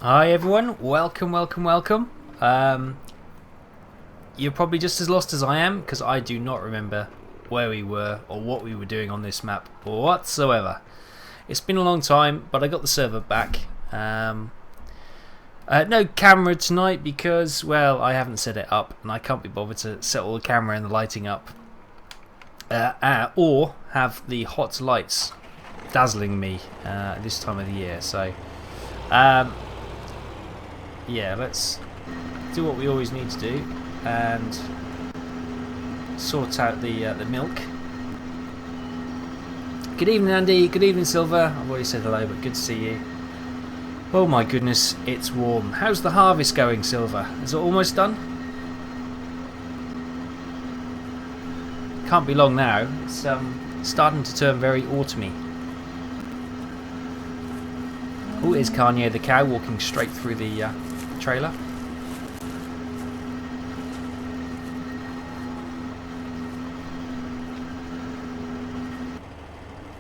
Hi everyone, welcome. You're probably just as lost as I am because I do not remember where we were or what we were doing on this map whatsoever. It's been a long time, but I got the server back. No camera tonight because, well, I haven't set it up and I can't be bothered to set all the camera and the lighting up or have the hot lights dazzling me this time of the year. So yeah, let's do what we always need to do and sort out the milk. Good evening, Andy. Good evening, Silver. I've already said hello, but good to see you. Oh my goodness, it's warm. How's the harvest going, Silver? Is it almost done? Can't be long now. It's starting to turn very autumny. Oh, here's Kanye the cow walking straight through the trailer.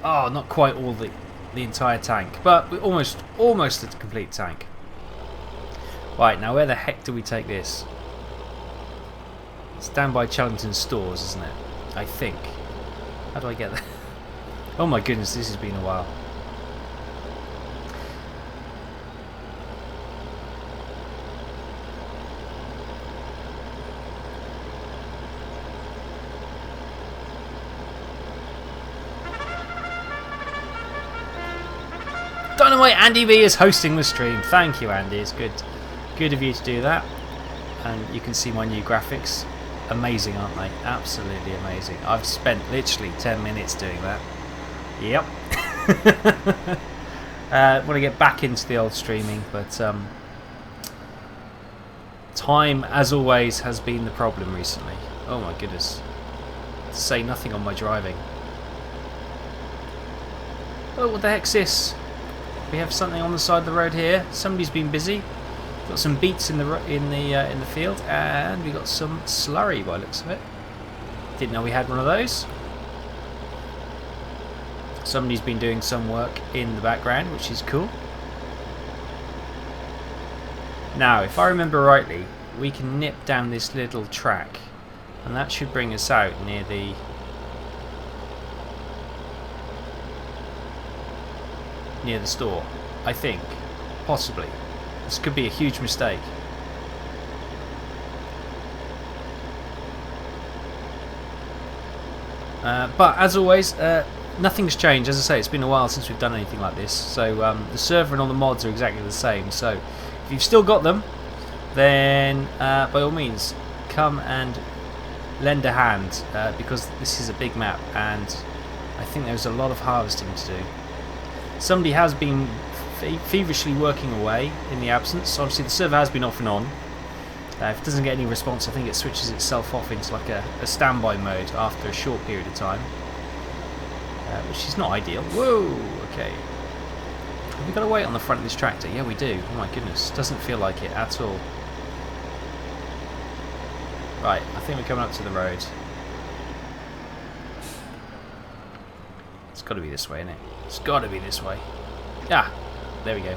Oh, not quite all the entire tank, but we're almost at a complete tank. Right, now where the heck do we take this? It's down by Chellington stores, isn't it? I think. How do I get there? Oh my goodness, this has been a while. Dynamite Andy V is hosting the stream. Thank you, Andy. It's good of you to do that. And you can see my new graphics. Amazing, aren't they? Absolutely amazing. I've spent literally 10 minutes doing that. Yep. Want to get back into the old streaming, but time, as always, has been the problem recently. Oh my goodness. To say nothing on my driving. Oh, what the heck's this? We have something on the side of the road here. Somebody's been busy. Got some beets in the field, and we got some slurry by the looks of it. Didn't know we had one of those. Somebody's been doing some work in the background, which is cool. Now, if I remember rightly, we can nip down this little track, and that should bring us out near the store, I think. Possibly. This could be a huge mistake. But as always, nothing's changed. As I say, it's been a while since we've done anything like this. So the server and all the mods are exactly the same. So if you've still got them, then by all means, come and lend a hand, because this is a big map and I think there's a lot of harvesting to do. Somebody has been feverishly working away in the absence. Obviously the server has been off and on. If it doesn't get any response, I think it switches itself off into like a standby mode after a short period of time, which is not ideal. Whoa, okay. Have we got to wait on the front of this tractor? Yeah, we do. Oh my goodness, doesn't feel like it at all. Right, I think we're coming up to the road. It's got to be this way, isn't it? It's got to be this way. Ah, there we go.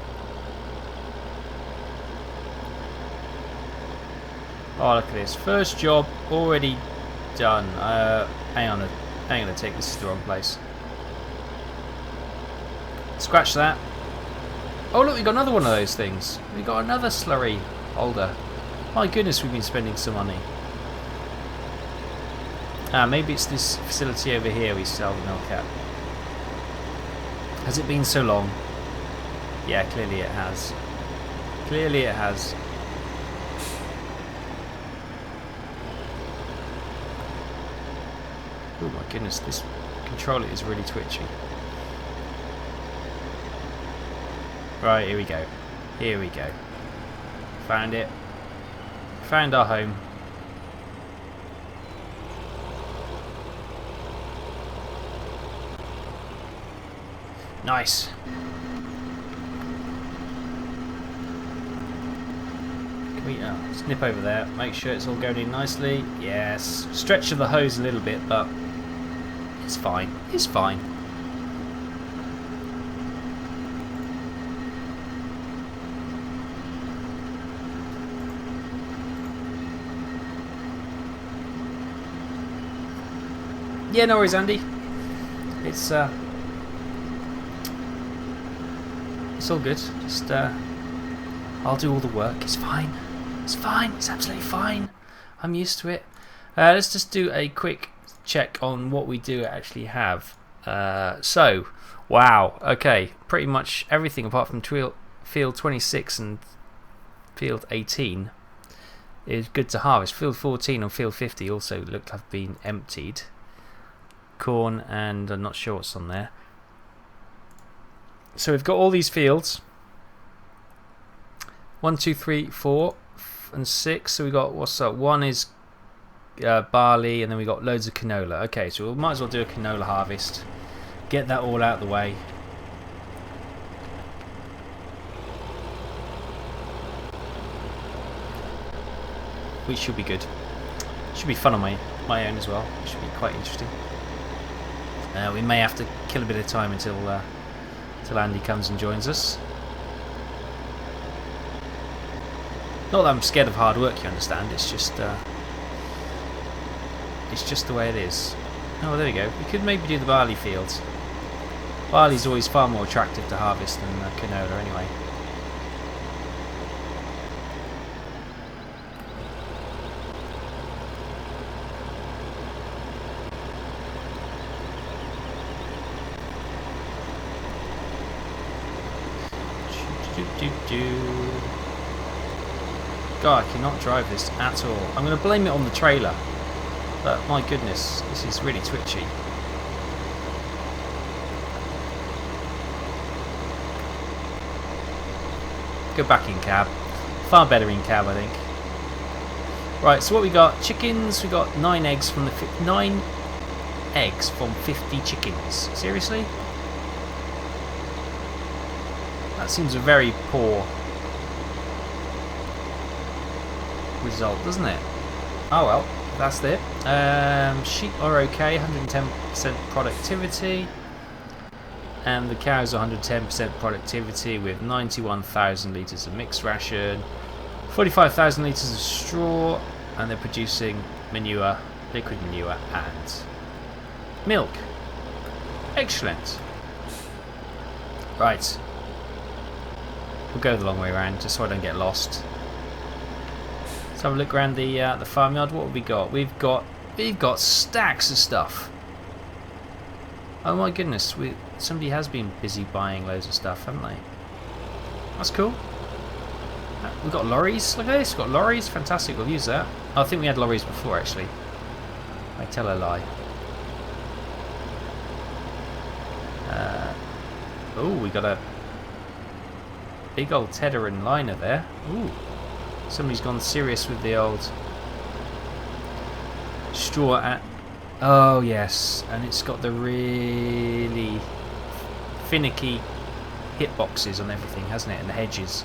Oh, look at this. First job already done. Hang on a tick. This is the wrong place. Scratch that. Oh, look, we got another one of those things. We got another slurry holder. My goodness, we've been spending some money. Maybe it's this facility over here we sell the milk at. Has it been so long? Yeah, clearly it has. Clearly it has. Oh my goodness, this controller is really twitchy. Right, here we go. Here we go. Found it. Found our home. Nice. Can we snip over there? Make sure it's all going in nicely. Yes. Stretch of the hose a little bit, but it's fine. It's fine. Yeah, no worries, Andy. It's all good. Just I'll do all the work. It's fine. It's fine. It's absolutely fine. I'm used to it. Let's just do a quick check on what we do actually have. So, wow. Okay, pretty much everything apart from field 26 and field 18 is good to harvest. Field 14 and field 50 also look to have been emptied. Corn, and I'm not sure what's on there. So we've got all these fields. 1, 2, 3, 4, and 6. So we got, what's up? One is barley, and then we got loads of canola. Okay, so we might as well do a canola harvest. Get that all out of the way. Which should be good. Should be fun on my own as well. Should be quite interesting. We may have to kill a bit of time until Andy comes and joins us. Not that I'm scared of hard work, you understand. It's just the way it is. Oh, there we go. We could maybe do the barley fields. Barley's always far more attractive to harvest than canola, anyway. God, I cannot drive this at all. I'm going to blame it on the trailer, but my goodness, this is really twitchy. Go back in cab. Far better in cab, I think. Right, so what we got? Chickens. We got 9 eggs from 9 eggs from 50 chickens. Seriously? That seems a very poor result, doesn't it? Oh well, that's it. Sheep are okay, 110% productivity, and the cows are 110% productivity with 91,000 litres of mixed ration, 45,000 litres of straw, and they're producing manure, liquid manure, and milk. Excellent. Right. We'll go the long way around just so I don't get lost. Let's have a look around the farmyard. What have we got? We've got stacks of stuff. Oh my goodness, somebody has been busy buying loads of stuff, haven't they? That's cool. We've got lorries. Look at this. We've got lorries. Fantastic. We'll use that. Oh, I think we had lorries before, actually. I tell a lie. Oh, we got a big old tedder and liner there. Ooh. Somebody's gone serious with the old straw at... Oh yes, and it's got the really finicky hitboxes on everything, hasn't it? And the hedges.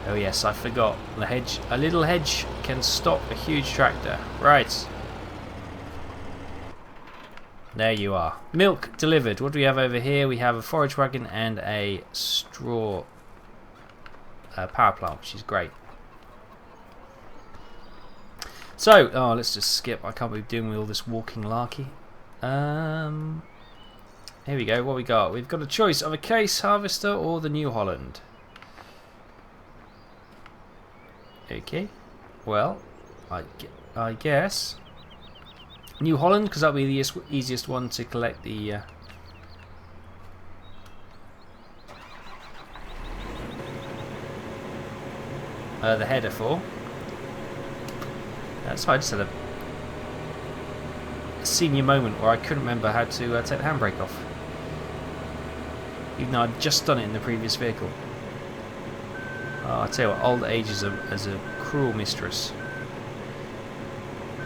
Oh yes, I forgot. The hedge, a little hedge can stop a huge tractor. Right. There you are. Milk delivered. What do we have over here? We have a forage wagon and a straw power plant, which is great. So, oh, let's just skip. I can't be doing with all this walking larky. Here we go. What we got? We've got a choice of a case harvester or the New Holland. Okay. Well, I guess New Holland, because that'll be the easiest one to collect the header for. So I just had a senior moment where I couldn't remember how to take the handbrake off, even though I'd just done it in the previous vehicle. Oh, I tell you what, old age is a cruel mistress.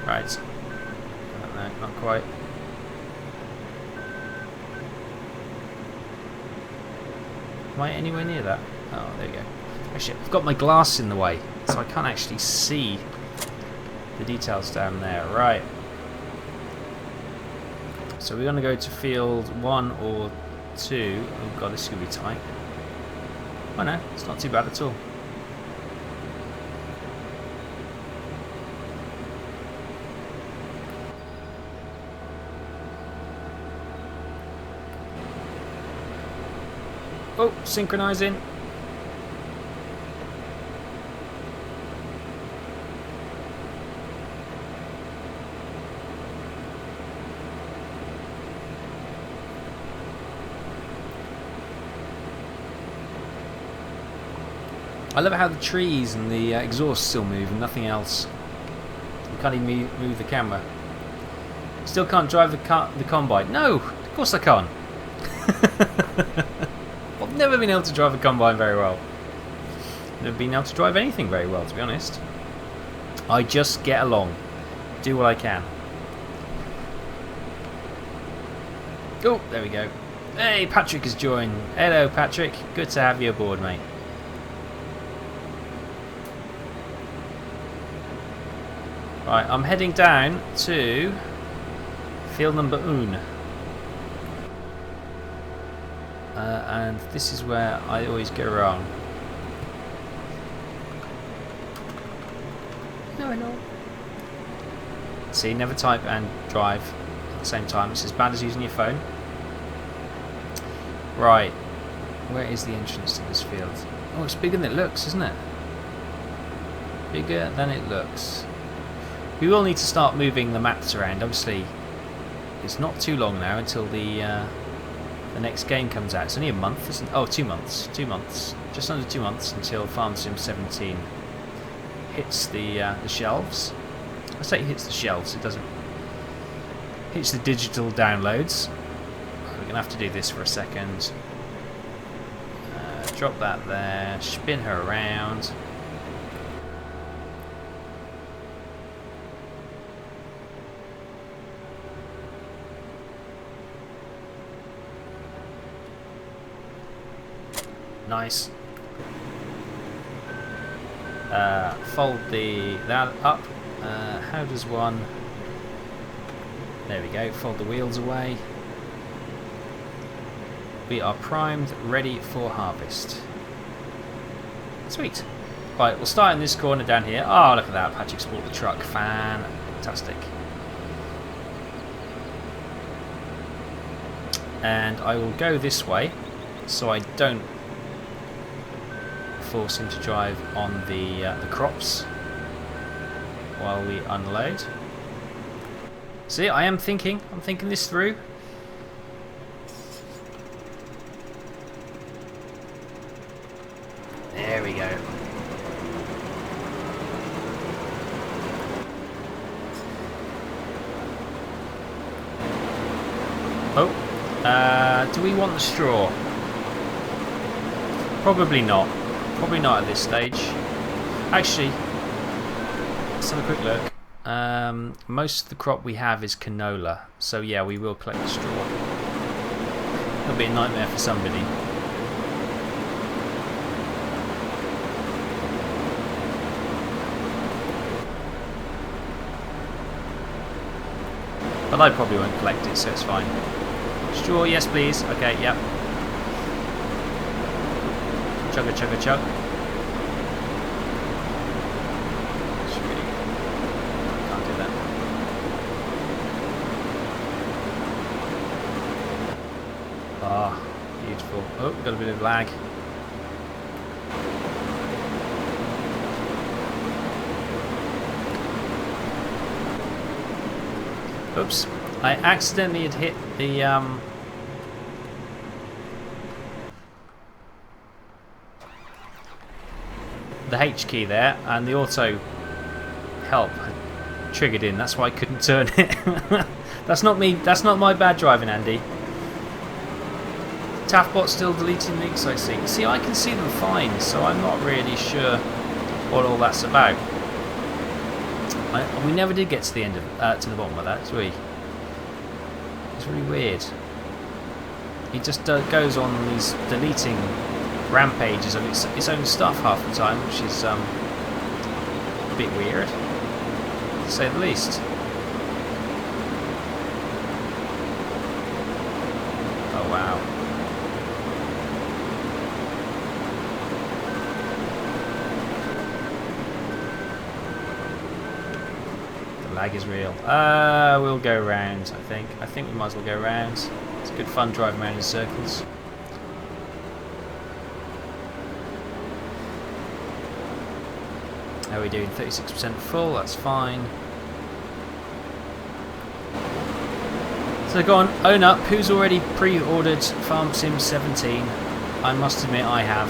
Right. No, not quite. Am I anywhere near that? Oh, there we go. Actually, I've got my glass in the way, so I can't actually see the details down there. Right. So we're going to go to field 1 or 2. Oh god, this is going to be tight. Oh no, it's not too bad at all. Oh, synchronising. I love how the trees and the exhaust still move and nothing else. You can't even move the camera. Still can't drive the combine. No, of course I can't. I've never been able to drive a combine very well. Never been able to drive anything very well, to be honest. I just get along. Do what I can. Oh, there we go. Hey, Patrick has joined. Hello, Patrick. Good to have you aboard, mate. Right, I'm heading down to field number 1. And this is where I always go wrong. No, I know. See, never type and drive at the same time. It's as bad as using your phone. Right, where is the entrance to this field? Oh, it's bigger than it looks, isn't it? Bigger than it looks. We will need to start moving the maps around. Obviously, it's not too long now until the next game comes out. It's only a month, isn't it? Oh, 2 months. 2 months. Just under 2 months until Farm Sim 17 hits the shelves. I say it hits the shelves. It doesn't. Hits the digital downloads. We're gonna have to do this for a second. Drop that there. Spin her around. Nice. Fold that up. How does one? There we go. Fold the wheels away. We are primed, ready for harvest. Sweet. Right, we'll start in this corner down here. Oh, look at that! Patrick's bought the truck. Fantastic. And I will go this way, so I don't force him to drive on the crops while we unload. See, I'm thinking this through. There we go. Oh, do we want the straw? Probably not. Probably not at this stage. Actually, let's have a quick look. Most of the crop we have is canola, so yeah, we will collect the straw. It'll be a nightmare for somebody. But I probably won't collect it, so it's fine. Straw, yes please. Okay, yep. Chugga chugga chug. Can't do that. Ah, beautiful. Oh, got a bit of lag. Oops. I accidentally had hit the H key there, and the auto help had triggered in. That's why I couldn't turn it. That's not me. That's not my bad driving, Andy. Taffbot's still deleting links, I see. See, I can see them fine, so I'm not really sure what all that's about. We never did get to the end of to the bottom of that, did we? It's really weird. He just goes on these deleting rampages of its own stuff half the time, which is a bit weird, to say the least. Oh wow. The lag is real. We'll go round, I think. I think we might as well go round. It's good fun driving around in circles. How are we doing? 36% full, that's fine. So go on, own up. Who's already pre-ordered Farm Sim 17? I must admit I have.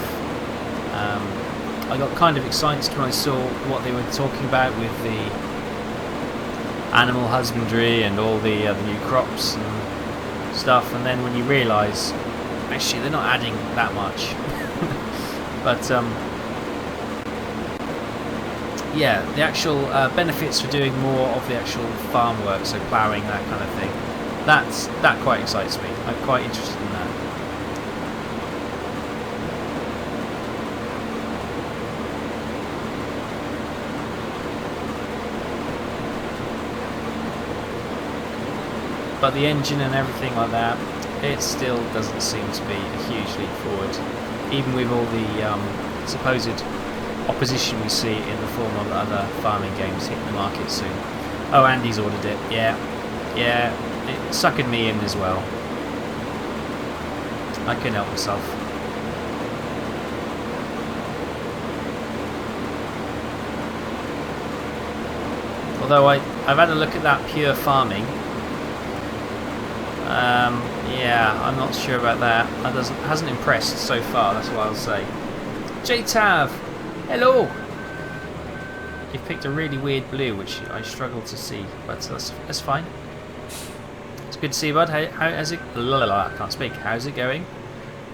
I got kind of excited when I saw what they were talking about with the animal husbandry and all the new crops and stuff, and then when you realise actually they're not adding that much. But yeah, the actual benefits for doing more of the actual farm work, so ploughing, that kind of thing, that quite excites me. I'm quite interested in that. But the engine and everything like that, it still doesn't seem to be a huge leap forward, even with all the supposed opposition we see in the form of other farming games hitting the market soon. Oh, Andy's ordered it. Yeah, it suckered me in as well. I couldn't help myself. Although I've had a look at that pure farming. Yeah, I'm not sure about that. That hasn't impressed so far, that's what I'll say. Taff, hello! You've picked a really weird blue, which I struggle to see, but that's fine. It's good to see you, bud. How's it? I can't speak. How's it going?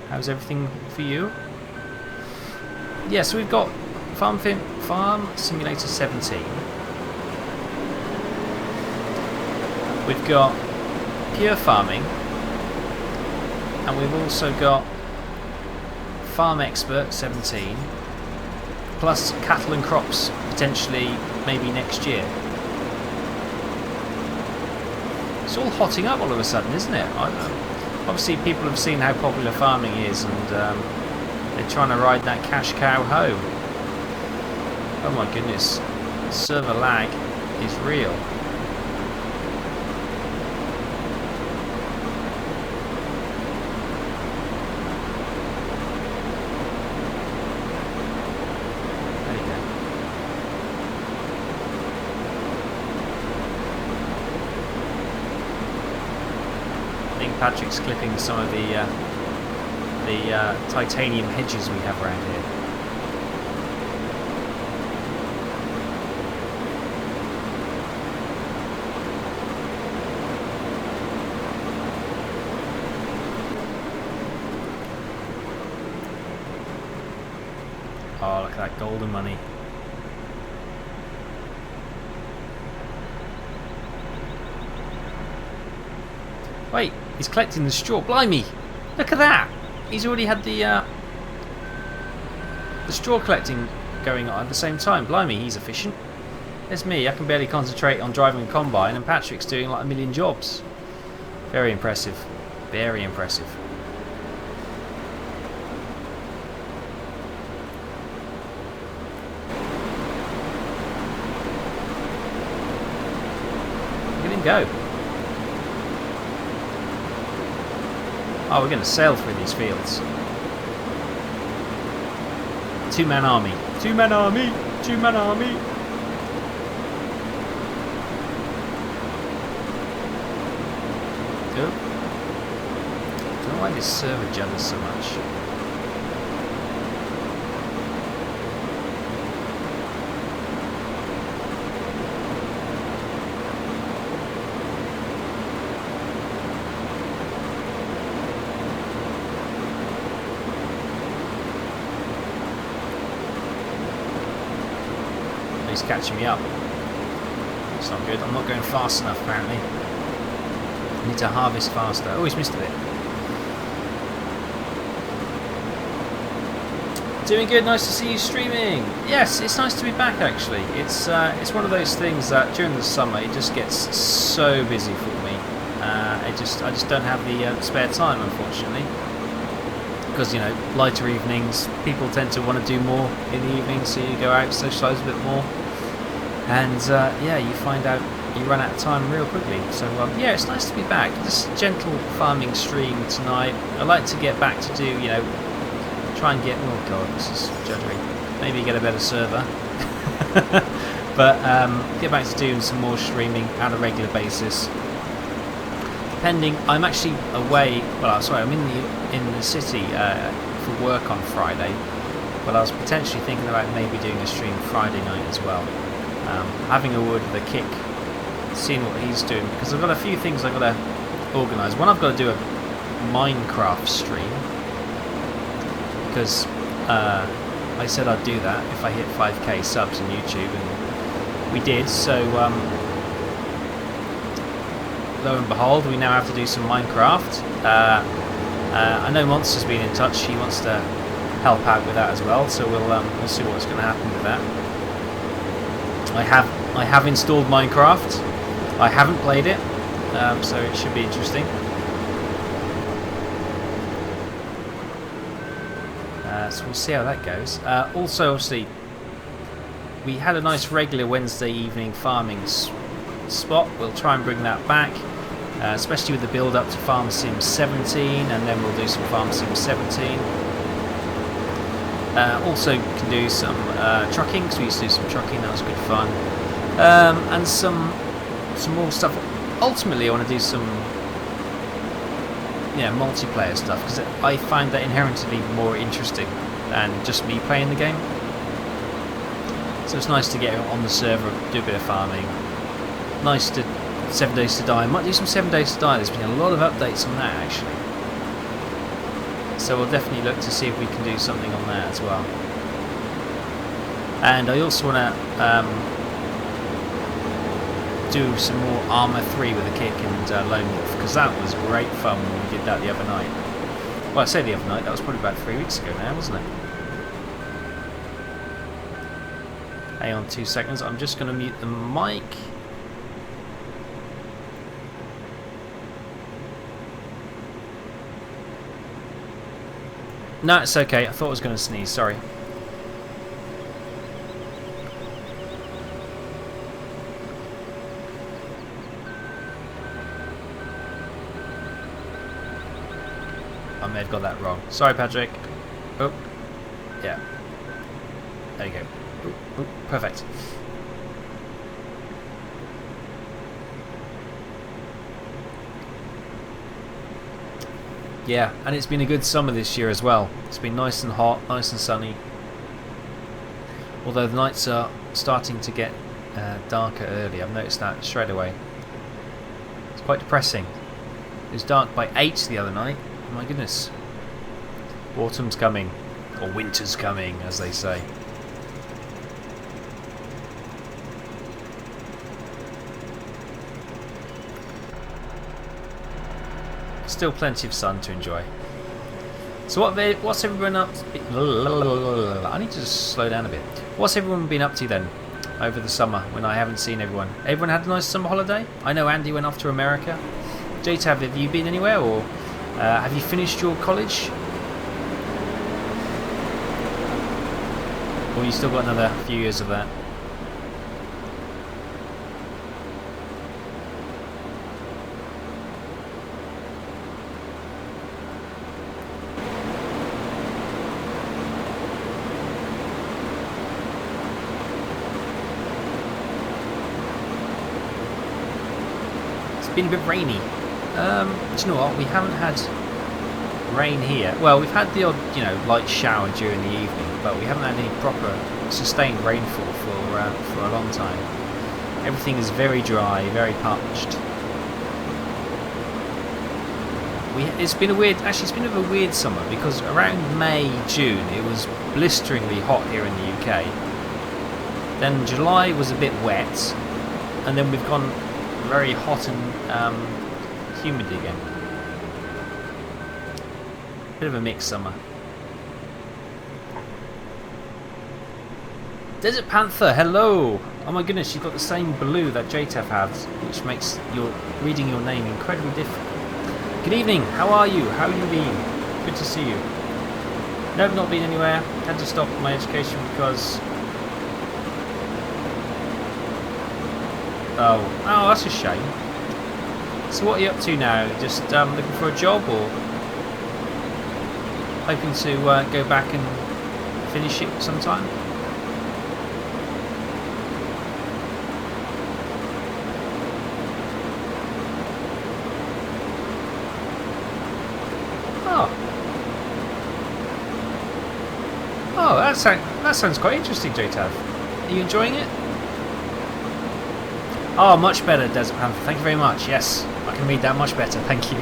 How's everything for you? Yeah, so we've got Farm Simulator 17. We've got pure farming, and we've also got Farm Expert 17, plus cattle and crops potentially maybe next year. It's all hotting up all of a sudden, isn't it? Obviously people have seen how popular farming is, and they're trying to ride that cash cow home. Oh my goodness, server lag is real. Patrick's clipping some of the titanium hedges we have around here. Oh, look at that golden money. Wait, he's collecting the straw. Blimey! Look at that! He's already had the straw collecting going on at the same time. Blimey, he's efficient. There's me. I can barely concentrate on driving a combine, and Patrick's doing like a million jobs. Very impressive. Very impressive. Look at him go. Oh, we're going to sail through these fields. Two-man army. Two-man army. Two-man army. Good. I don't know why this server judders so much. Catching me up. It's not good. I'm not going fast enough apparently. I need to harvest faster. Oh, he's missed a bit. Doing good. Nice to see you streaming. Yes, it's nice to be back actually. It's one of those things that during the summer it just gets so busy for me. I just don't have the spare time, unfortunately. Because, you know, lighter evenings, people tend to want to do more in the evening, so you go out, socialise a bit more. And yeah, you find out you run out of time real quickly. So yeah, it's nice to be back. This gentle farming stream tonight. I like to get back to do, you know, try and get. Oh god, this is juddery. Maybe get a better server. But get back to doing some more streaming on a regular basis. Depending, I'm actually away. Well, sorry, I'm in the city for work on Friday. But I was potentially thinking about maybe doing a stream Friday night as well. Having a word with a kick, seeing what he's doing, because I've got a few things I've got to organise. One, I've got to do a Minecraft stream, because I said I'd do that if I hit 5k subs on YouTube, and we did. So lo and behold, we now have to do some Minecraft. I know Monster's been in touch. He wants to help out with that as well, so we'll see what's going to happen with that. I have installed Minecraft. I haven't played it, so it should be interesting. So we'll see how that goes. Also, obviously, we had a nice regular Wednesday evening farming spot. We'll try and bring that back, especially with the build up to Farm Sim 17, and then we'll do some Farm Sim 17. Also can do some trucking, because we used to do some trucking, that was good fun. And some more stuff. Ultimately I want to do some multiplayer stuff, because I find that inherently more interesting than just me playing the game. So it's nice to get on the server, do a bit of farming. Nice to 7 Days to Die. I might do some 7 Days to Die. There's been a lot of updates on that actually. So we'll definitely look to see if we can do something on that as well. And I also want to do some more Armour 3 with a kick and Lone Wolf, because that was great fun when we did that the other night. Well, I say the other night, that was probably about 3 weeks ago now, wasn't it? Hang on 2 seconds, I'm just going to mute the mic. No, it's okay. I thought I was going to sneeze. Sorry. I may have got that wrong. Sorry, Patrick. Oh, yeah. There you go. Ooh, ooh, perfect. Yeah, and it's been a good summer this year as well. It's been nice and hot, nice and sunny. Although the nights are starting to get darker early. I've noticed that straight away. It's quite depressing. It was dark by 8 the other night. Oh my goodness. Autumn's coming. Or winter's coming, as they say. Still plenty of sun to enjoy. So what's everyone up to? I need to just slow down a bit. What's everyone been up to then over the summer when I haven't seen everyone? Everyone had a nice summer holiday? I know Andy went off to America. J-Tav, have you been anywhere, or have you finished your college? Or you still got another few years of that? Been a bit rainy. Do you know what? We haven't had rain here. Well, we've had the odd, light shower during the evening, but we haven't had any proper sustained rainfall for a long time. Everything is very dry, very parched. It's been a weird summer, because around May, June, it was blisteringly hot here in the UK. Then July was a bit wet, and then we've gone very hot and humid again. Bit of a mixed summer. Desert Panther, hello! Oh my goodness, you've got the same blue that JTF has, which makes reading your name incredibly difficult. Good evening, how are you? How have you been? Good to see you. No, I've not been anywhere. Had to stop my education because... Oh, that's a shame. So what are you up to now? Just looking for a job, or hoping to go back and finish it sometime? that sounds quite interesting, JTav. Are you enjoying it? Oh, much better, Desert Panther. Thank you very much. Yes, I can read that much better. Thank you.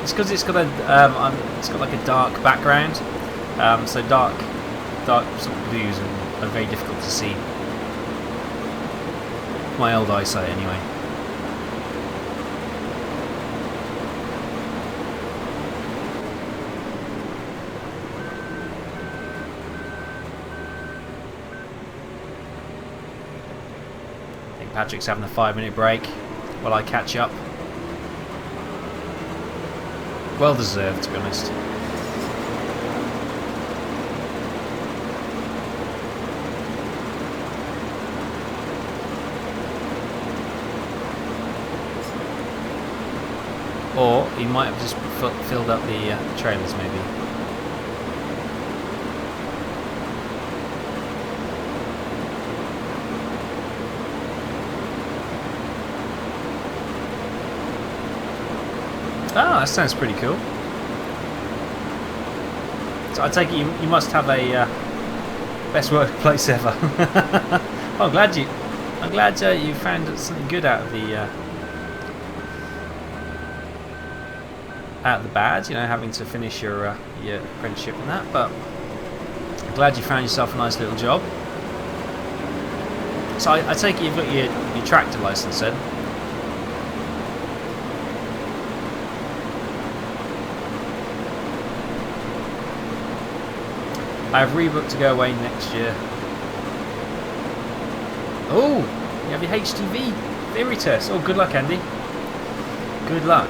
It's because it's got like a dark background, so dark sort of blues are very difficult to see. My old eyesight, anyway. I think Patrick's having a 5-minute break while I catch up. Well deserved, to be honest. Or he might have just filled up the trailers, maybe. Ah, that sounds pretty cool. So I take it you must have a best workplace ever. Oh, I'm glad you found something good out of the bad. You know, having to finish your apprenticeship and that. But I'm glad you found yourself a nice little job. So I take it you've got your tractor license then. I have rebooked to go away next year. Oh, you have your HTV theory test. Oh, good luck, Andy. Good luck.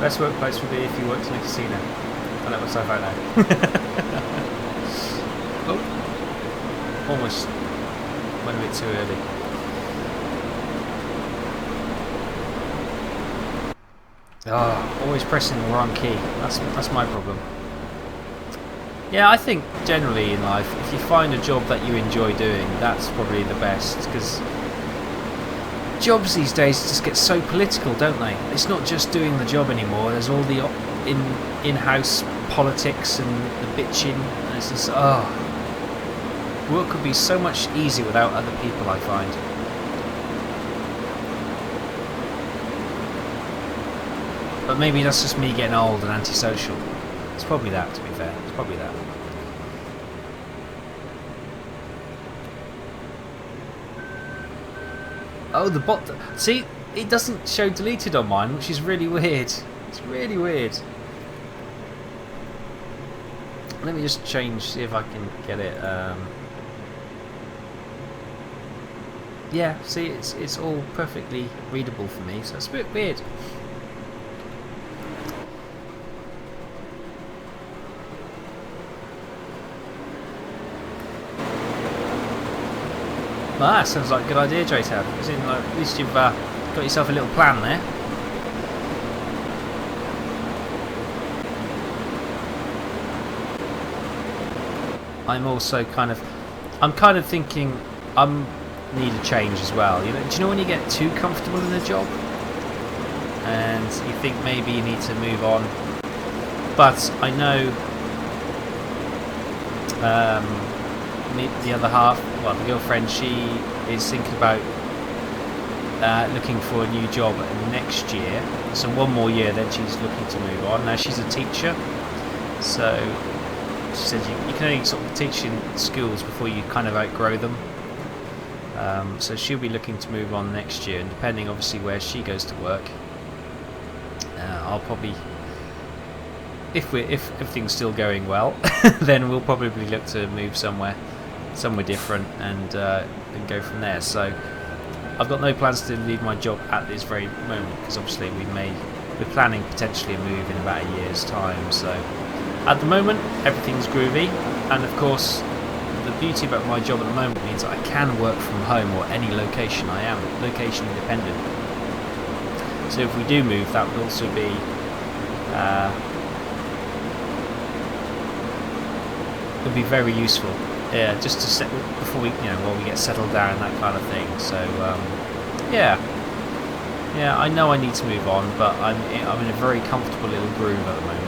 Best workplace would be if you worked in a casino. I let myself out now. Oh, almost went a bit too early. Oh, always pressing the wrong key. That's my problem. Yeah, I think generally in life, if you find a job that you enjoy doing, that's probably the best. Because jobs these days just get so political, don't they? It's not just doing the job anymore. There's all the in-house politics and the bitching. And it's just work could be so much easier without other people, I find. But maybe that's just me getting old and antisocial. It's probably that, to be fair. It's probably that. Oh, the bot... See, it doesn't show deleted on mine, which is really weird. It's really weird. Let me just change, see if I can get it. Yeah, see, it's all perfectly readable for me, so it's a bit weird. Ah, sounds like a good idea, JTav. At least you've got yourself a little plan there. I'm also kind of thinking I need a change as well. You know, do you know when you get too comfortable in a job and you think maybe you need to move on? But I know the other half, well, the girlfriend, she is thinking about looking for a new job next year. So one more year, then she's looking to move on. Now she's a teacher, so she says you can only sort of teach in schools before you kind of outgrow them. So she'll be looking to move on next year, and depending obviously where she goes to work, I'll probably, if everything's still going well, then we'll probably look to move somewhere different and go from there. So I've got no plans to leave my job at this very moment, because obviously we're planning potentially a move in about a year's time. So at the moment everything's groovy, and of course the beauty about my job at the moment means that I can work from home or any location. I am location independent. So if we do move, that would also be would be very useful. Yeah, just to set before we, while we get settled down, that kind of thing. So Yeah. Yeah, I know I need to move on, but I'm in a very comfortable little groove at the moment.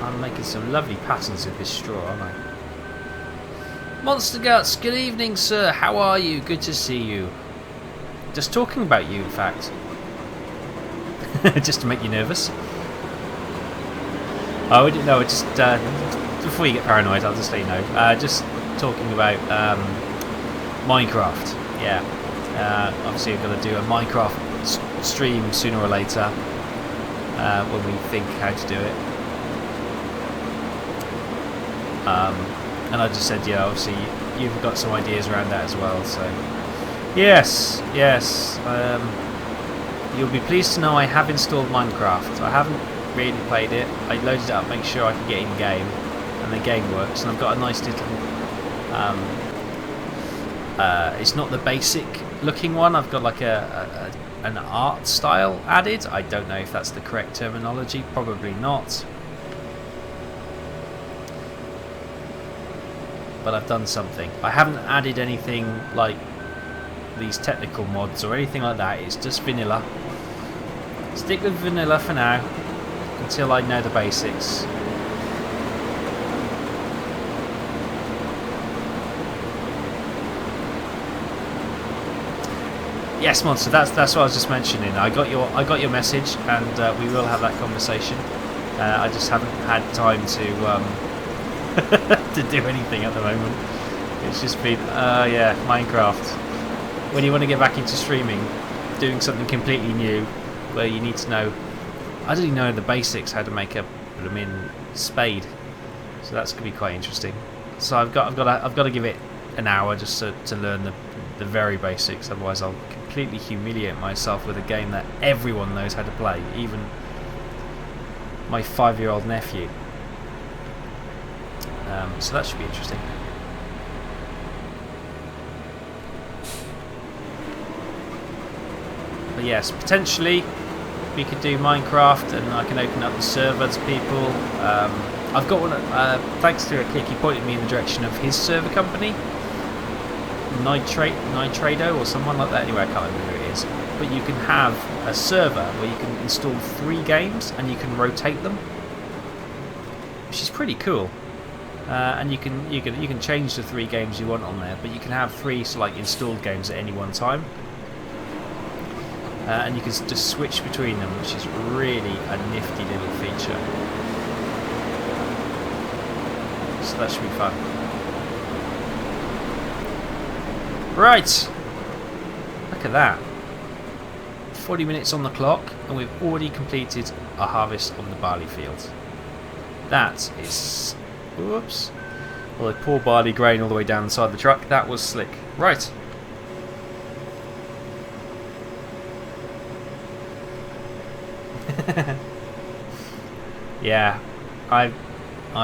I'm making some lovely patterns with this straw, aren't I? Monster Guts, good evening, sir. How are you? Good to see you. Just talking about you, in fact. Just to make you nervous. Oh, no, just before you get paranoid, I'll just let you know. Just talking about Minecraft. Yeah. Obviously, I'm going to do a Minecraft stream sooner or later when we think how to do it. And I just said, yeah, obviously you've got some ideas around that as well. So, yes. You'll be pleased to know I have installed Minecraft. I haven't really played it. I loaded it up, make sure I can get in game, and the game works. And I've got a nice little. It's not the basic looking one. I've got like an art style added. I don't know if that's the correct terminology. Probably not. But I've done something. I haven't added anything like these technical mods or anything like that. It's just vanilla. Stick with vanilla for now until I know the basics. Yes, Monster. That's what I was just mentioning. I got your message, and we will have that conversation. I just haven't had time to to do anything at the moment. It's just been yeah, Minecraft. When you want to get back into streaming, doing something completely new, where you need to know, I don't even know the basics, how to make a blooming spade. So that's gonna be quite interesting. So I've got to give it an hour just to learn the very basics. Otherwise, I'll completely humiliate myself with a game that everyone knows how to play, even my 5-year-old nephew. So that should be interesting. But yes, potentially we could do Minecraft, and I can open up the server to people. I've got one. Thanks to a click, he pointed me in the direction of his server company, Nitrado or someone like that. Anyway, I can't remember who it is. But you can have a server where you can install 3 games and you can rotate them, which is pretty cool. And you can change the 3 games you want on there, but you can have 3 like installed games at any one time, and you can just switch between them, which is really a nifty little feature. So that should be fun. Right, look at that. 40 minutes on the clock, and we've already completed a harvest on the barley field. That is. Whoops. Well, the poor barley grain all the way down the side of the truck. That was slick. Right. Yeah, I've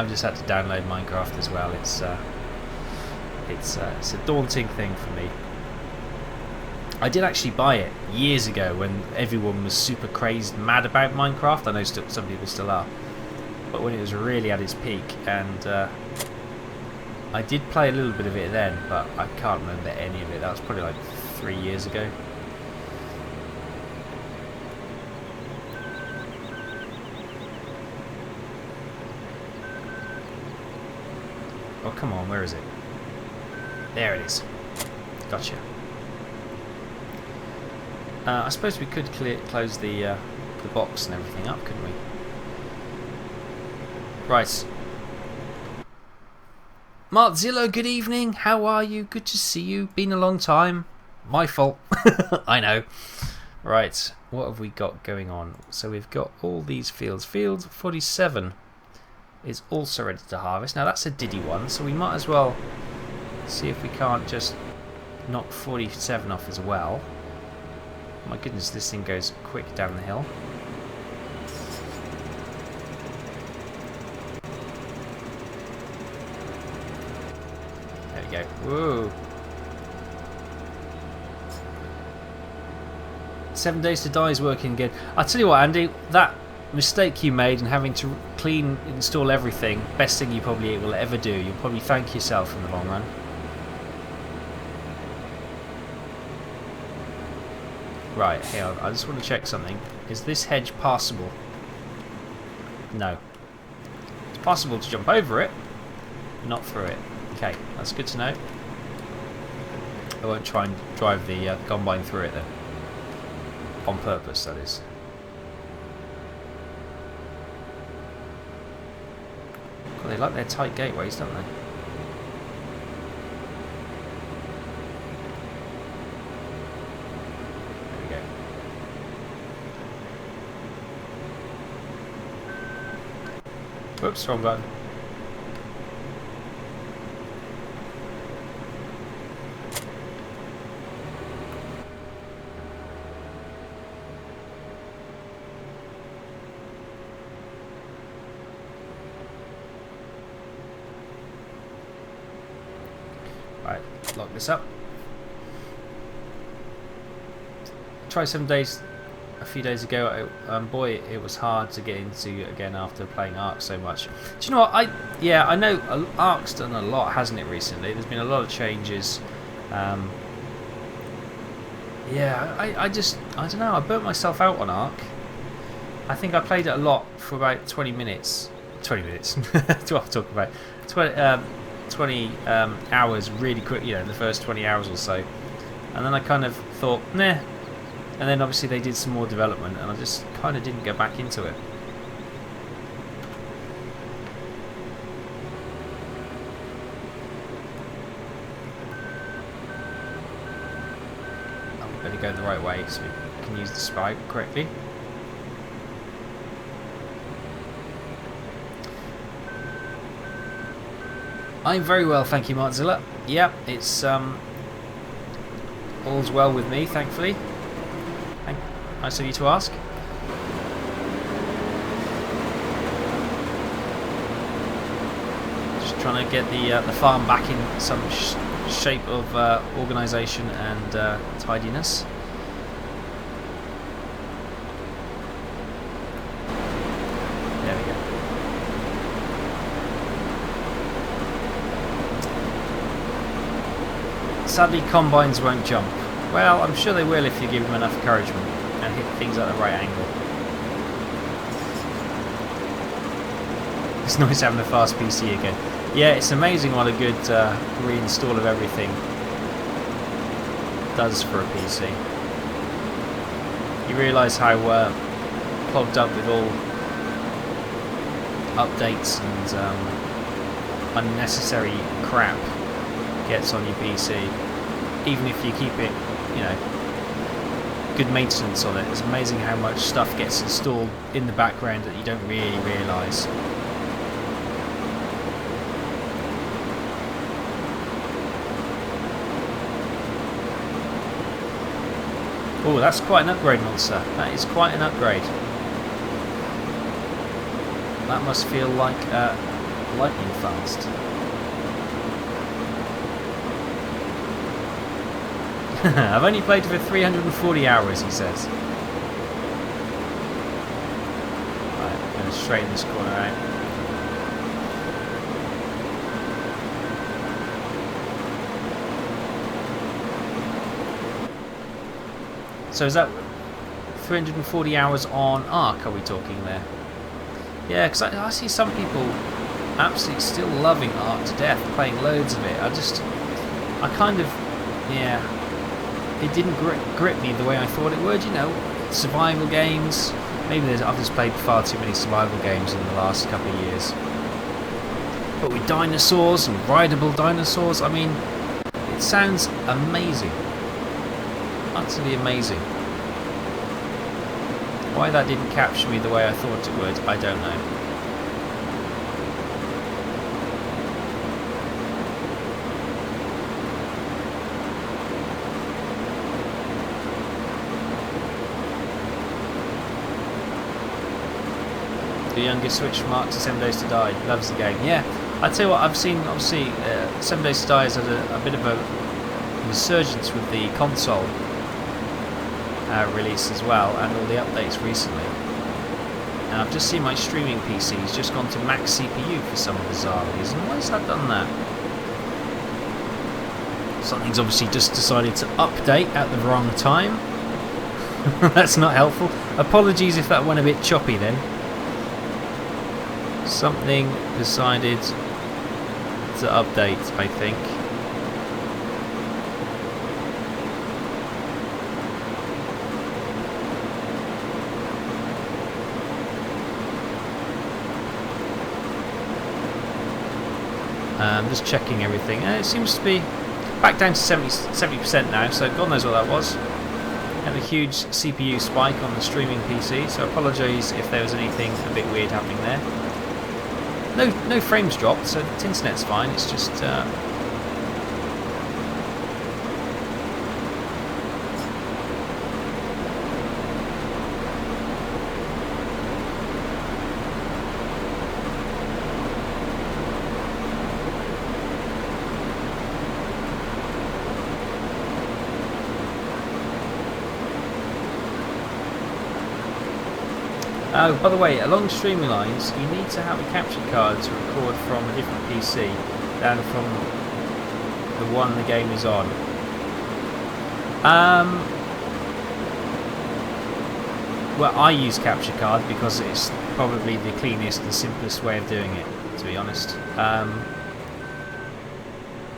just had to download Minecraft as well. It's a daunting thing for me. I did actually buy it years ago when everyone was super crazed mad about Minecraft. I know some people still are. But when it was really at its peak, and I did play a little bit of it then, but I can't remember any of it. That was probably like 3 years ago. Oh, come on, where is it? There it is. Gotcha. I suppose we could close the box and everything up, couldn't we? Right. Martzilla, good evening. How are you? Good to see you. Been a long time. My fault. I know. Right. What have we got going on? So we've got all these fields. Field 47 is also ready to harvest. Now that's a diddy one, so we might as well see if we can't just knock 47 off as well. My goodness, this thing goes quick down the hill. There we go. Whoa. 7 Days to Die is working again. I tell you what, Andy, that mistake you made and having to install everything, best thing you probably will ever do. You'll probably thank yourself in the long run. Right, hang on, I just want to check something. Is this hedge passable? No. It's possible to jump over it, but not through it. Okay, that's good to know. I won't try and drive the combine through it then. On purpose, that is. God, they like their tight gateways, don't they? There we go. Whoops, wrong button. Right, lock this up. Tried 7 days a few days ago. Boy, it was hard to get into again after playing Ark so much. Do you know what? I know Ark's done a lot, hasn't it, recently? There's been a lot of changes. Yeah, I don't know. I burnt myself out on Ark. I think I played it a lot for about 20 minutes. 20 minutes. That's what I'm talking about. 20 hours really quick, you know, the first 20 hours or so, and then I kind of thought nah, and then obviously they did some more development and I just kind of didn't go back into it. I'm going to go the right way so we can use the spike correctly. I'm very well, thank you, Martzilla. Yeah, it's all's well with me, thankfully. Nice of you to ask. Just trying to get the farm back in some shape of organisation and tidiness. There we go. Sadly, combines won't jump. Well, I'm sure they will if you give them enough encouragement and hit things at the right angle. It's nice having a fast PC again. Yeah, it's amazing what a good reinstall of everything does for a PC. You realise how clogged up with all updates and unnecessary crap gets on your PC, even if you keep it, you know, good maintenance on it. It's amazing how much stuff gets installed in the background that you don't really realise. Oh, that's quite an upgrade, monster. That is quite an upgrade. That must feel like lightning fast. I've only played for 340 hours, he says. Right, I'm going to straighten this corner out. So is that 340 hours on Ark, are we talking there? Yeah, because I see some people absolutely still loving Ark to death, playing loads of it. I kind of, yeah, it didn't grip me the way I thought it would, you know. Survival games, maybe I've just played far too many survival games in the last couple of years. But with dinosaurs and rideable dinosaurs, I mean, it sounds amazing. Utterly amazing. Why that didn't capture me the way I thought it would, I don't know. The youngest switched from Ark to 7 Days to Die. Loves the game. Yeah, I tell you what, I've seen, obviously, 7 Days to Die has had a bit of a resurgence with the console. release as well, and all the updates recently. And I've just seen my streaming PC's just gone to max CPU for some bizarre reason. Why has that done that? Something's obviously just decided to update at the wrong time. That's not helpful. Apologies if that went a bit choppy then. Something decided to update, I think. Just checking everything, and it seems to be back down to 70% now, so God knows what that was. Had a huge CPU spike on the streaming PC, so apologise if there was anything a bit weird happening there. No frames dropped, so the internet's fine, it's just oh, by the way, along streaming lines, you need to have a capture card to record from a different PC than from the one the game is on. Well, I use capture card because it's probably the cleanest and simplest way of doing it, to be honest.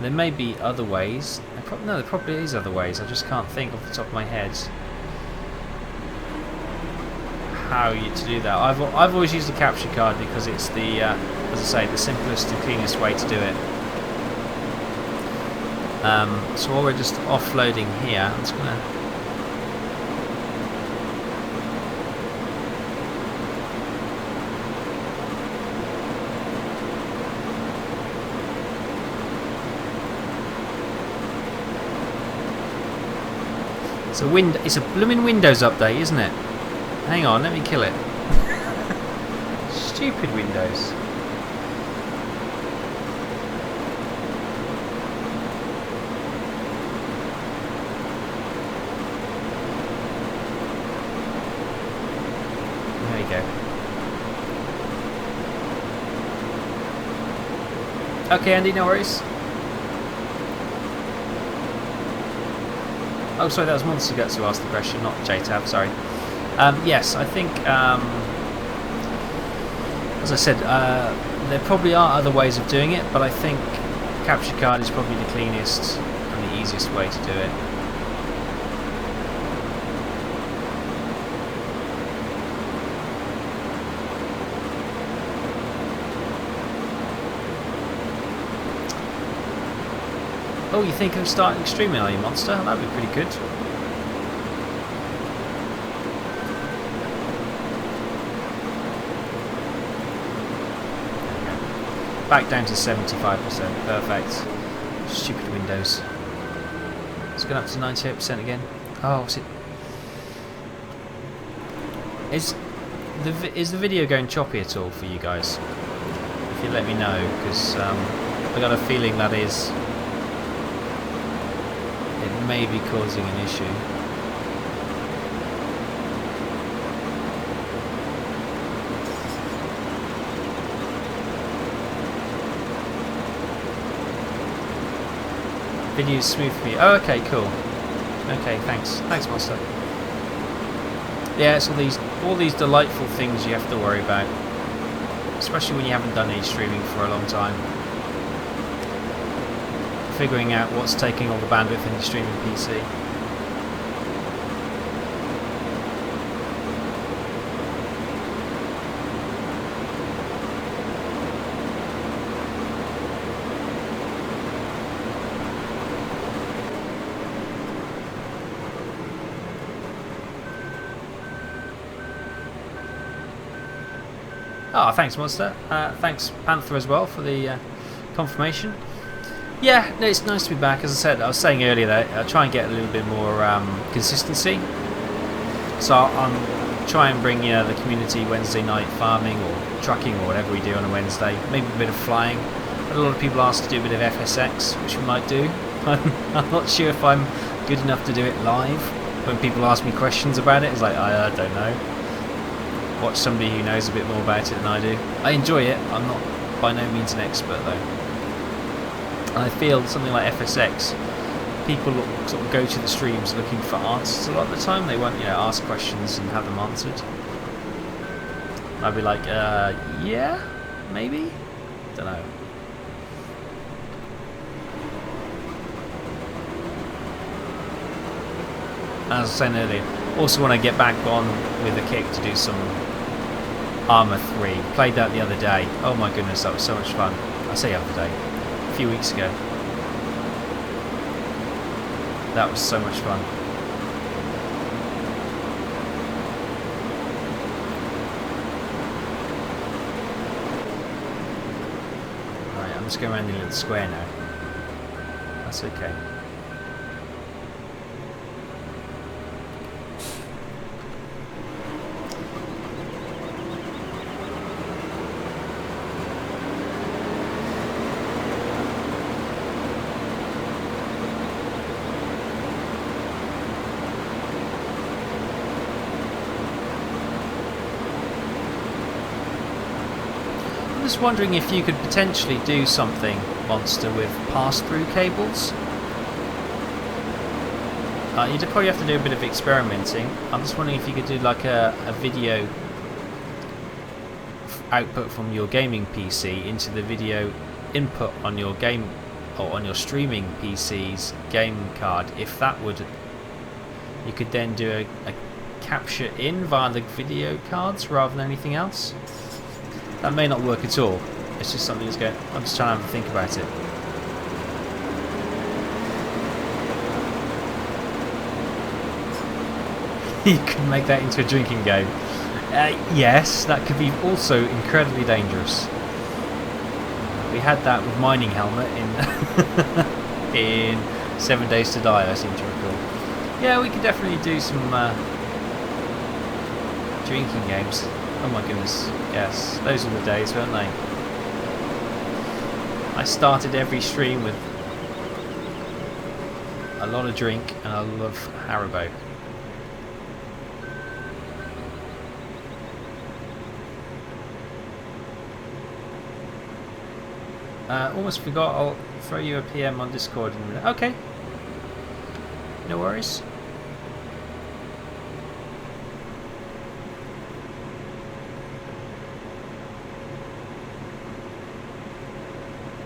There may be other ways. No, there probably is other ways. I just can't think off the top of my head how to do that. I've always used the capture card because it's the, as I say, the simplest and cleanest way to do it. So while we're just offloading here, I'm just gonna. It's a blooming Windows update, isn't it? Hang on, let me kill it. Stupid Windows. There we go. Okay, Andy, no worries. Oh, sorry, that was Monster Guts who asked the question, not JTab, sorry. Yes, I think, as I said, there probably are other ways of doing it, but I think capture card is probably the cleanest and the easiest way to do it. Oh, you think of starting streaming, are you, Monster? That'd be pretty good. Back down to 75%. Perfect. Stupid Windows. It's gone up to 98% again. Oh, is the video going choppy at all for you guys? If you let me know, because I got a feeling that it may be causing an issue. Video's smooth for me. Oh, okay, cool. Okay, thanks, Monster. Yeah, it's all these delightful things you have to worry about, especially when you haven't done any streaming for a long time. Figuring out what's taking all the bandwidth in your streaming PC. Oh, thanks, Monster. Thanks, Panther, as well, for the confirmation. Yeah, no, it's nice to be back. As I said, I was saying earlier that I try and get a little bit more consistency. So I'll try and bring the community Wednesday night farming or trucking or whatever we do on a Wednesday. Maybe a bit of flying. A lot of people ask to do a bit of FSX, which we might do. I'm not sure if I'm good enough to do it live. when people ask me questions about it, it's like, I don't know. Watch somebody who knows a bit more about it than I do. I enjoy it. I'm not by no means an expert though. And I feel something like FSX, people sort of go to the streams looking for answers a lot of the time. They won't, ask questions and have them answered. I'd be like, yeah, maybe? Don't know. As I was saying earlier, also when I get back on with a kick to do some Armour 3, played that the other day. Oh my goodness, that was so much fun. I say the other day, a few weeks ago. That was so much fun. Right, I'm just going around the little square now. That's okay. I'm just wondering if you could potentially do something, Monster, with pass-through cables. You'd probably have to do a bit of experimenting. I'm just wondering if you could do like a video output from your gaming PC into the video input on your game or on your streaming PC's game card. If that would, you could then do a capture in via the video cards rather than anything else. That may not work at all. It's just something that's going. I'm just trying to have a think about it. You could make that into a drinking game. Yes, that could be also incredibly dangerous. We had that with Mining Helmet in in 7 Days to Die, I seem to recall. Yeah, we could definitely do some drinking games. Oh my goodness, yes, those were the days, weren't they? I started every stream with a lot of drink and a lot of Haribo. Almost forgot, I'll throw you a PM on Discord in a minute. Okay, no worries.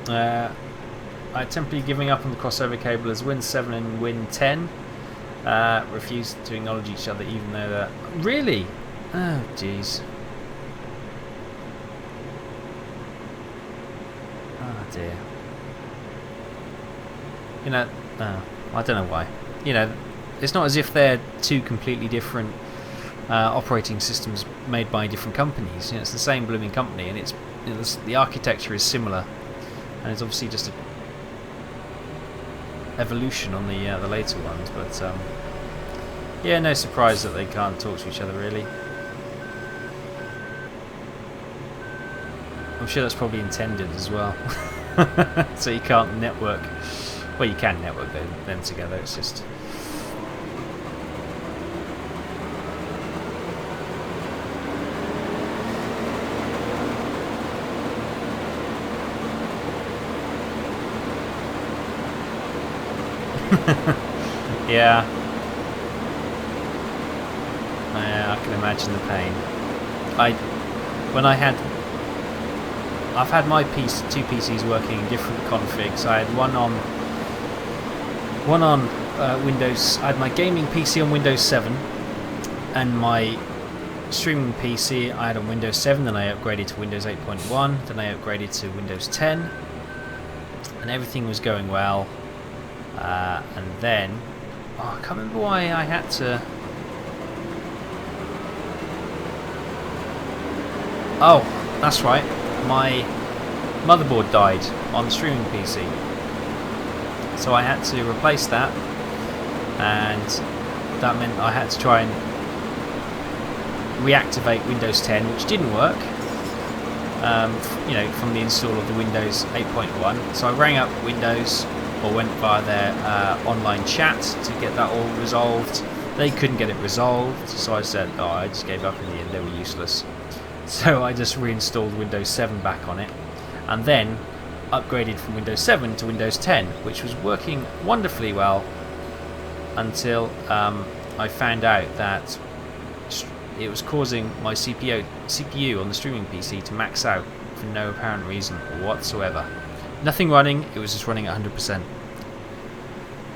I temporarily giving up on the crossover cable as Win 7 and Win 10 refuse to acknowledge each other even though they're... Really? Oh jeez. Oh dear. I don't know why. It's not as if they're two completely different operating systems made by different companies. It's the same blooming company, and the architecture is similar. And it's obviously just an evolution on the later ones, but yeah, no surprise that they can't talk to each other really. I'm sure that's probably intended as well. So you can't network. Well, you can network them together. It's just. Yeah. I can imagine the pain. I've had my two PCs working in different configs. I had one on Windows. I had my gaming PC on Windows 7, and my streaming PC I had on Windows 7. Then I upgraded to Windows 8.1. Then I upgraded to Windows 10, and everything was going well. And then, I can't remember why I had to. Oh, that's right. My motherboard died on the streaming PC, so I had to replace that, and that meant I had to try and reactivate Windows 10, which didn't work. From the install of the Windows 8.1. So I rang up Windows, or went via their online chat to get that all resolved. They couldn't get it resolved, so I said, oh, I just gave up in the end, they were useless. So I just reinstalled Windows 7 back on it, and then upgraded from Windows 7 to Windows 10, which was working wonderfully well until I found out that it was causing my CPU on the streaming PC to max out for no apparent reason whatsoever. Nothing running, it was just running at 100%.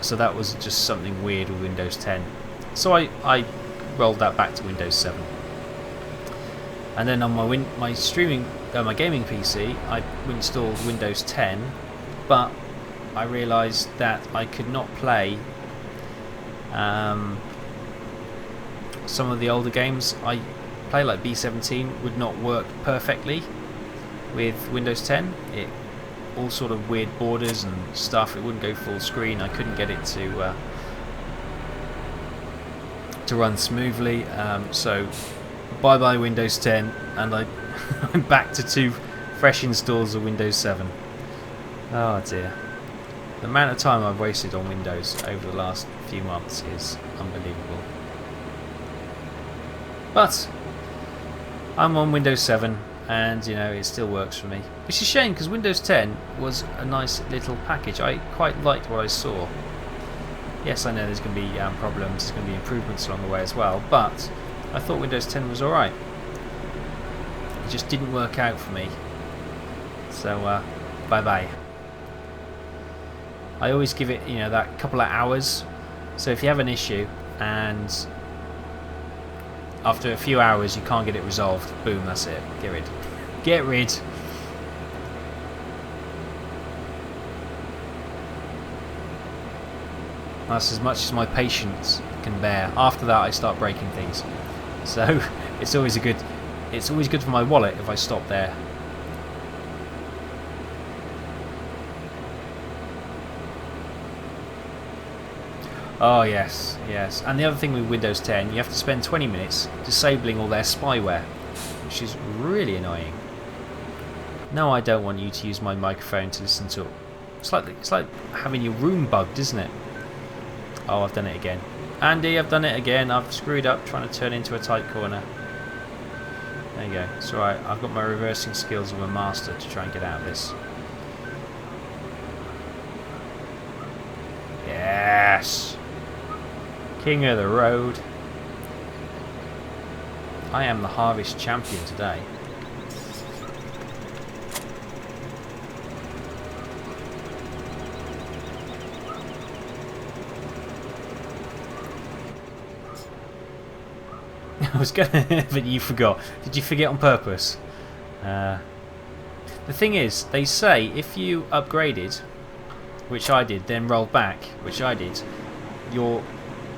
So that was just something weird with Windows 10. So I rolled that back to Windows 7. And then on my streaming, my gaming PC, I installed Windows 10, but I realised that I could not play some of the older games I play, like B17, would not work perfectly with Windows 10. It all sort of weird borders and stuff. It wouldn't go full screen. I couldn't get it to run smoothly. So bye bye Windows 10, and I'm back to 2 fresh installs of Windows 7. Oh dear. The amount of time I've wasted on Windows over the last few months is unbelievable. But I'm on Windows 7, and you know, it still works for me. Which is a shame, because Windows 10 was a nice little package. I quite liked what I saw. Yes, I know there's going to be problems, there's going to be improvements along the way as well, but I thought Windows 10 was alright. It just didn't work out for me. So, bye bye. I always give it, you know, that couple of hours. So if you have an issue and after a few hours you can't get it resolved, boom, that's it. Get rid. Get rid. That's as much as my patience can bear. After that I start breaking things. So it's always good for my wallet if I stop there. Oh yes, yes. And the other thing with Windows 10, you have to spend 20 minutes disabling all their spyware, which is really annoying. No, I don't want you to use my microphone to listen to it. It's like having your room bugged, isn't it? Oh, I've done it again. Andy, I've done it again. I've screwed up trying to turn into a tight corner. There you go. It's alright. I've got my reversing skills of a master to try and get out of this. Yes! King of the road. I am the harvest champion today. I was gonna, but you forgot. Did you forget on purpose? The thing is, they say if you upgraded, which I did, then rolled back, which I did, your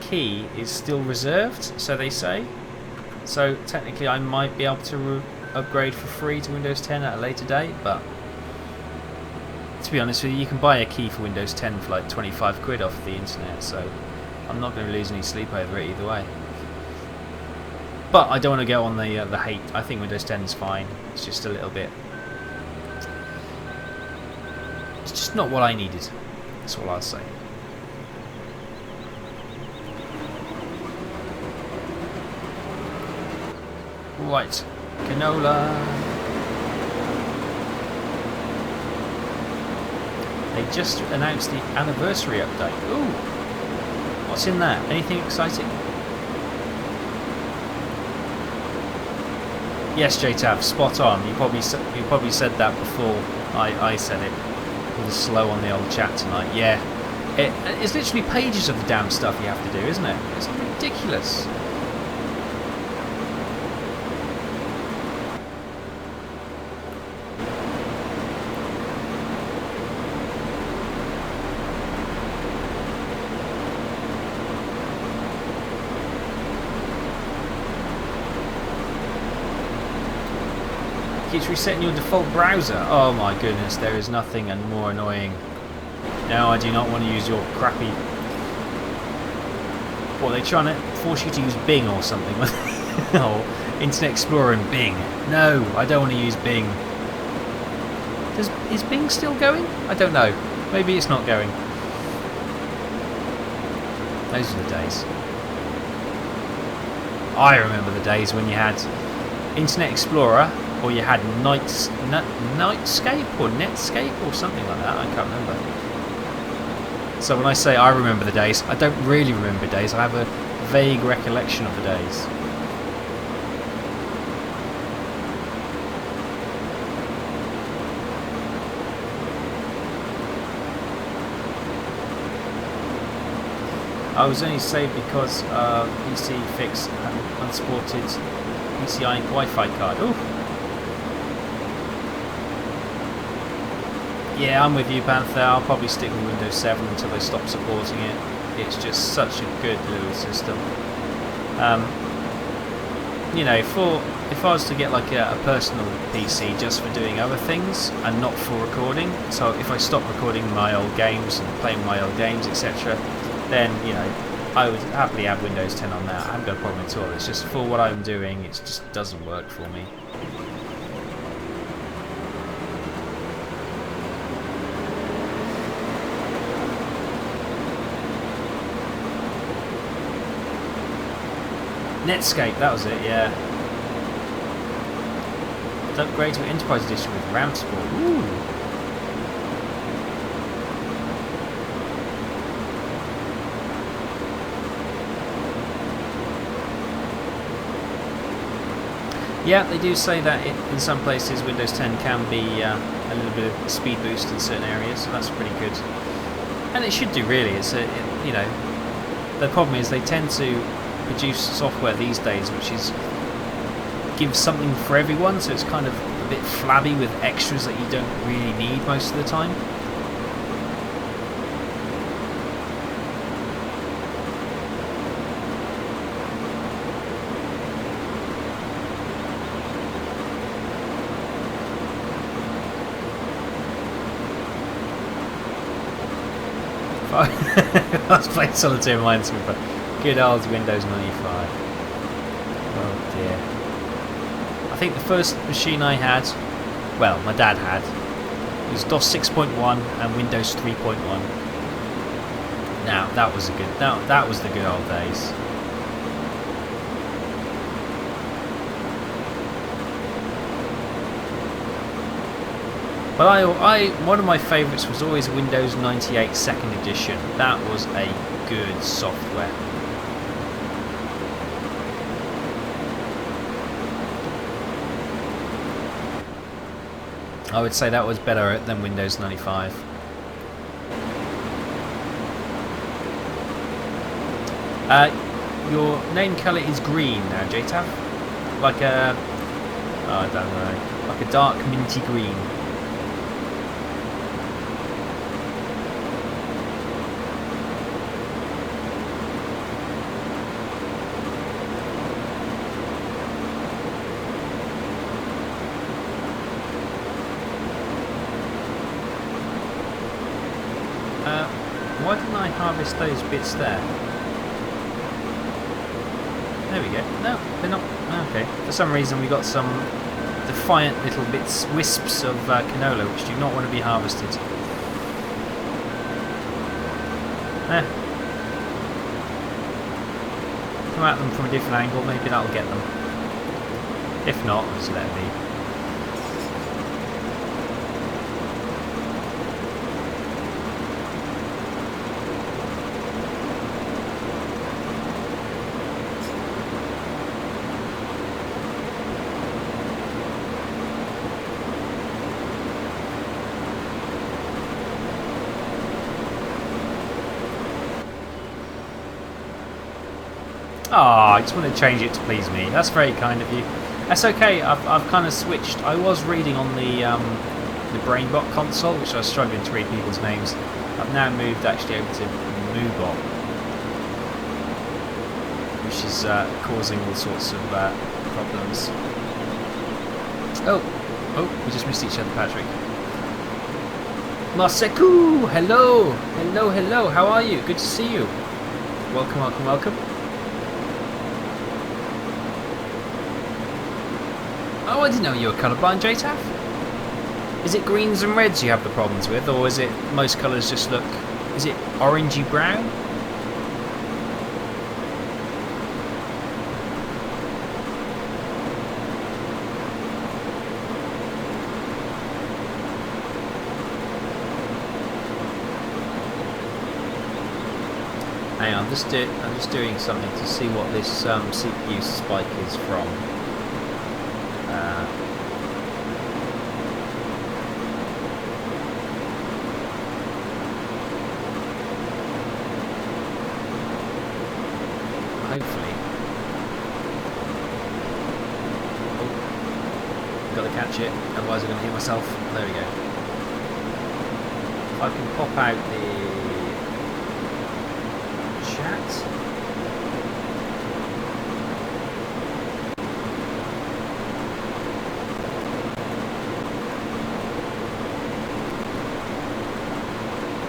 key is still reserved, so they say. So technically I might be able to upgrade for free to Windows 10 at a later date, but to be honest with you, you can buy a key for Windows 10 for like 25 quid off the internet, so I'm not going to lose any sleep over it either way. But I don't want to go on the hate. I think Windows 10 is fine. It's just a little bit... It's just not what I needed. That's all I'll say. Right. Canola. They just announced the anniversary update. Ooh. What's in that? Anything exciting? Yes, Taff, spot on. You probably said that before I said it. A little slow on the old chat tonight. Yeah, it's literally pages of the damn stuff you have to do, isn't it? It's ridiculous. Keeps resetting your default browser. Oh my goodness, there is nothing and more annoying. No, I do not want to use your crappy... What, are they trying to force you to use Bing or something? Or Internet Explorer and Bing. No, I don't want to use Bing. Is Bing still going? I don't know. Maybe it's not going. Those are the days. I remember the days when you had Internet Explorer, or you had Nightscape or Netscape or something like that. I can't remember. So when I say I remember the days, I don't really remember days. I have a vague recollection of the days. I was only saved because PC fix an unsupported PCI Wi-Fi card. Ooh. Yeah, I'm with you, Panther. I'll probably stick with Windows 7 until they stop supporting it. It's just such a good little system. You know, if I was to get like a personal PC just for doing other things and not for recording, so if I stop recording my old games and playing my old games, etc., then, you know, I would happily have Windows 10 on that. I haven't got a problem at all. It's just for what I'm doing, it just doesn't work for me. Netscape, that was it, yeah. Upgrade to Enterprise Edition with RAM support. Ooh. Yeah, they do say that in some places Windows 10 can be a little bit of a speed boost in certain areas, so that's pretty good. And it should do, really. It's you know, the problem is they tend to produce software these days which gives something for everyone, so it's kind of a bit flabby with extras that you don't really need most of the time. I was playing Solitaire Minesweeper, but good old Windows 95. Oh dear. I think the first machine I had, well, my dad had, was DOS 6.1 and Windows 3.1. Now that was that was the good old days. But one of my favourites was always Windows 98 2nd Edition. That was a good software. I would say that was better than Windows 95. Your name colour is green now, JTAF. Like a, oh, I don't know, like a dark minty green. Why didn't I harvest those bits there? There we go. No, they're not. Okay. For some reason we got some defiant little bits, wisps of canola which do not want to be harvested. Come at them from a different angle, maybe that'll get them. If not, just let it be. Oh, I just want to change it to please me. That's very kind of you. That's okay. I've kind of switched. I was reading on the BrainBot console, which I was struggling to read people's names. I've now moved actually over to Moobot, which is causing all sorts of problems. Oh, we just missed each other, Patrick. Maseku, hello, hello, hello. How are you? Good to see you. Welcome, welcome, welcome. Oh, I didn't know you were colourblind, JTAF. Is it greens and reds you have the problems with, or is it most colours just look... Is it orangey brown? Hang on, I'm just doing something to see what this CPU spike is from. Hopefully. Oh, got to catch it, otherwise I'm going to hit myself. There we go. If I can pop out the chat.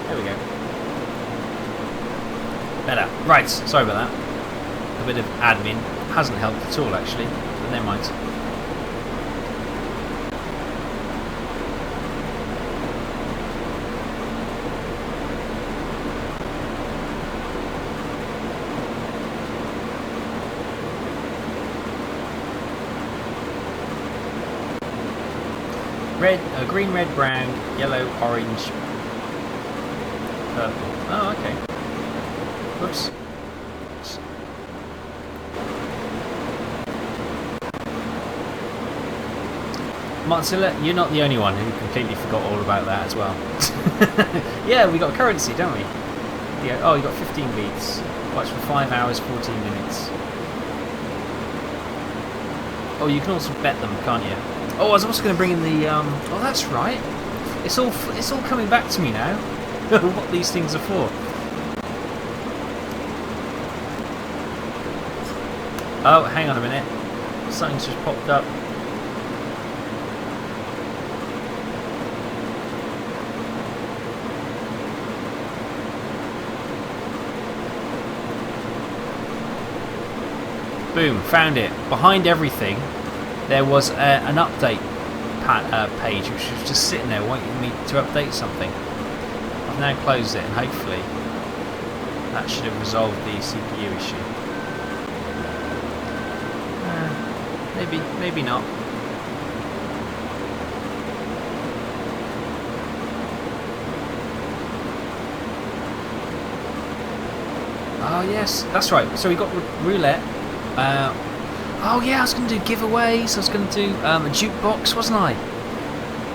There we go. Better. Right, sorry about that. A bit of admin hasn't helped at all actually, but never mind. Red, green, red, brown, yellow, orange, purple. Oh, okay. Whoops. Mozzilla, you're not the only one who completely forgot all about that as well. Yeah, we got currency, don't we? Yeah. Oh, you got 15 beats. Watch for 5 hours, 14 minutes. Oh, you can also bet them, can't you? Oh, I was also going to bring in the. Oh, that's right. It's all coming back to me now. What these things are for. Oh, hang on a minute. Something's just popped up. Boom, found it. Behind everything, there was an update page which was just sitting there waiting me to update something. I've now closed it and hopefully that should have resolved the CPU issue. Maybe not. Oh yes, that's right. So we got roulette. Oh yeah, I was going to do giveaways. I was going to do a jukebox, wasn't I?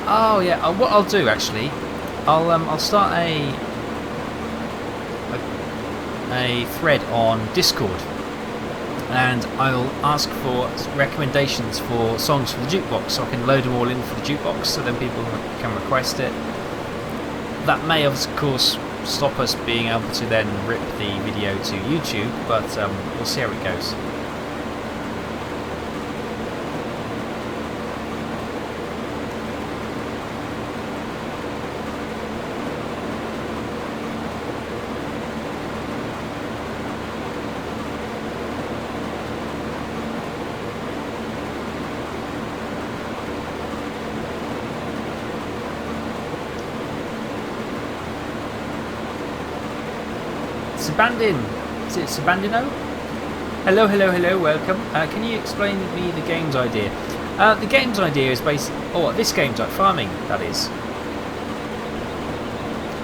Oh yeah. What I'll do actually, I'll start a thread on Discord, and I'll ask for recommendations for songs for the jukebox, so I can load them all in for the jukebox, so then people can request it. That may, of course, stop us being able to then rip the video to YouTube, but we'll see how it goes. Sabandin, is it Sabandino? Hello, welcome. Can you explain me the game's idea? The game's idea is basically, this game's like farming, that is.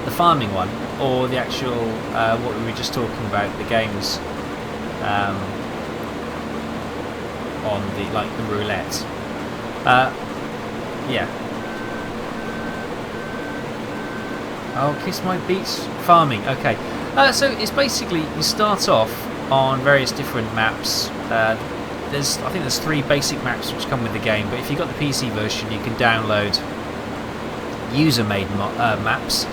The farming one, or the actual, what we were just talking about, the games on the, like the roulette. Yeah. Oh, Kiss My Beats, farming, okay. So it's basically, you start off on various different maps. I think there's 3 basic maps which come with the game, but if you've got the PC version you can download user-made maps,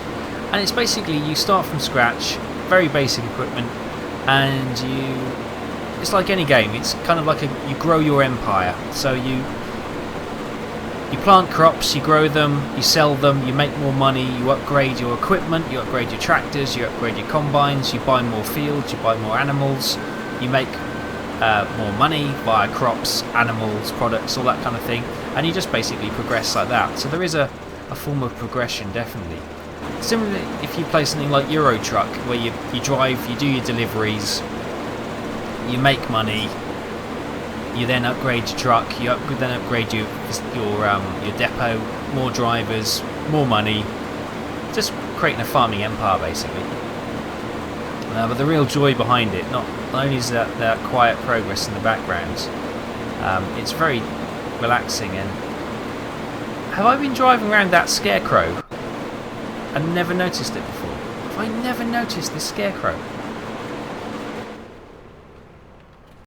and it's basically, you start from scratch, very basic equipment, and it's like any game, it's kind of like you grow your empire. So you plant crops, you grow them, you sell them, you make more money, you upgrade your equipment, you upgrade your tractors, you upgrade your combines, you buy more fields, you buy more animals, you make more money via crops, animals, products, all that kind of thing, and you just basically progress like that. So there is a form of progression, definitely. Similarly, if you play something like Euro Truck, where you drive, you do your deliveries, you make money, you then upgrade your truck, then upgrade your depot, more drivers, more money, just creating a farming empire basically. But the real joy behind it, not only is that quiet progress in the background, it's very relaxing. And have I been driving around that scarecrow and never noticed it before? Have I never noticed this scarecrow?